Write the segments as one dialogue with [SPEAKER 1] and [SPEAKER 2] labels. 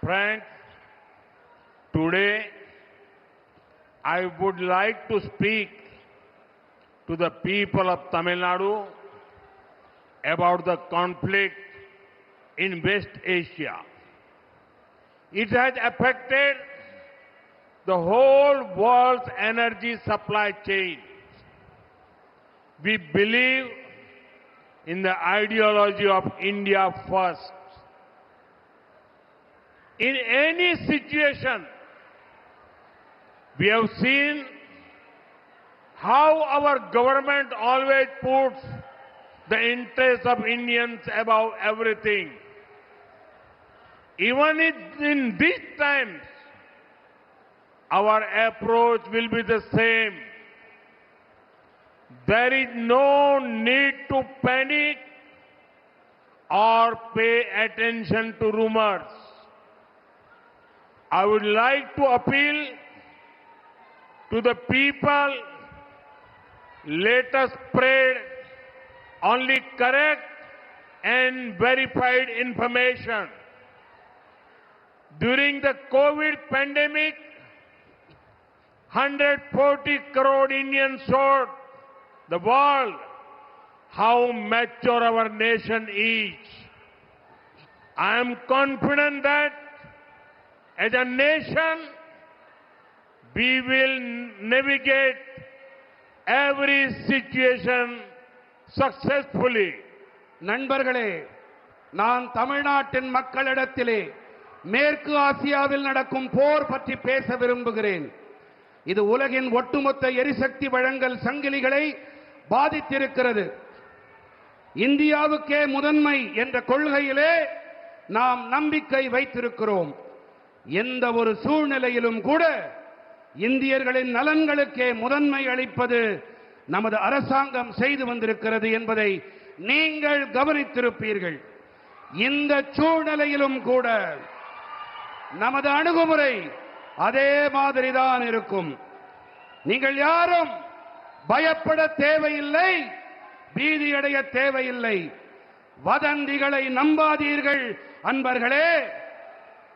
[SPEAKER 1] Friends, today I would like to speak to the people of Tamil Nadu about the conflict in West Asia. It has affected the whole world's energy supply chain. We believe in the ideology of India first. In any situation, we have seen how our government always puts the interests of Indians above everything. Even in these times, our approach will be the same. There is no need to panic or pay attention to rumors. I would like to appeal to the people, let us spread only correct and verified information. During the COVID pandemic, 140 crore Indians showed the world how mature our nation is. I am confident that as a nation, we will navigate every situation successfully.
[SPEAKER 2] நண்பர்களே, நான் தமிழ்நாட்டின் மக்களிடத்திலே மேற்கு ஆசியாவில் நடக்கும் போர் பற்றி பேச விரும்புகிறேன். இது உலகின் ஒட்டுமொத்த எரிசக்தி வழங்கல் சங்கிலிகளை பாதித்திருக்கிறது. இந்தியாவுக்கே முதன்மை என்ற கொள்கையிலே நாம் நம்பிக்கை வைத்திருக்கிறோம். எந்த ஒரு சூழ்நிலையிலும் கூட இந்தியர்களின் நலன்களுக்கே முதன்மை அளிப்பது நமது அரசாங்கம் செய்து வந்திருக்கிறது என்பதை நீங்கள் கவனித்திருப்பீர்கள். இந்த சூழ்நிலையிலும் கூட நமது அணுகுமுறை அதே மாதிரிதான் இருக்கும். நீங்கள் யாரும் பயப்பட தேவையில்லை, பீதியடைய தேவையில்லை. வதந்திகளை நம்பாதீர்கள் அன்பர்களே.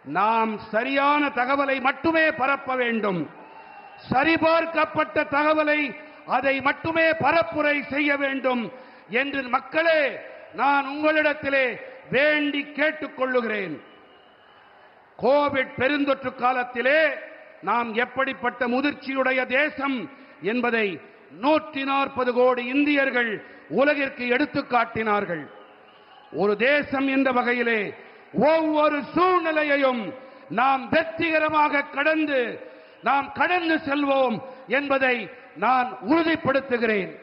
[SPEAKER 2] நாம் சரியான தகவலை மட்டுமே பரப்ப வேண்டும். சரிபார்க்கப்பட்ட தகவலை அதை மட்டுமே பரப்புரை செய்ய வேண்டும் என்று மக்களே நான் உங்களிடத்திலே வேண்டி கேட்டுக்கொள்ளுகிறேன். கோவிட் பெருந்தொற்று காலத்திலே நாம் எப்படிப்பட்ட முதிர்ச்சியுடைய தேசம் என்பதை 140 கோடி இந்தியர்கள் உலகிற்கு எடுத்துக் காட்டினார்கள். ஒரு தேசம் என்ற வகையிலே ஒவ்வொரு சூழ்நிலையையும் நாம் வெற்றிகரமாக கடந்து செல்வோம் என்பதை நான் உறுதிப்படுத்துகிறேன்.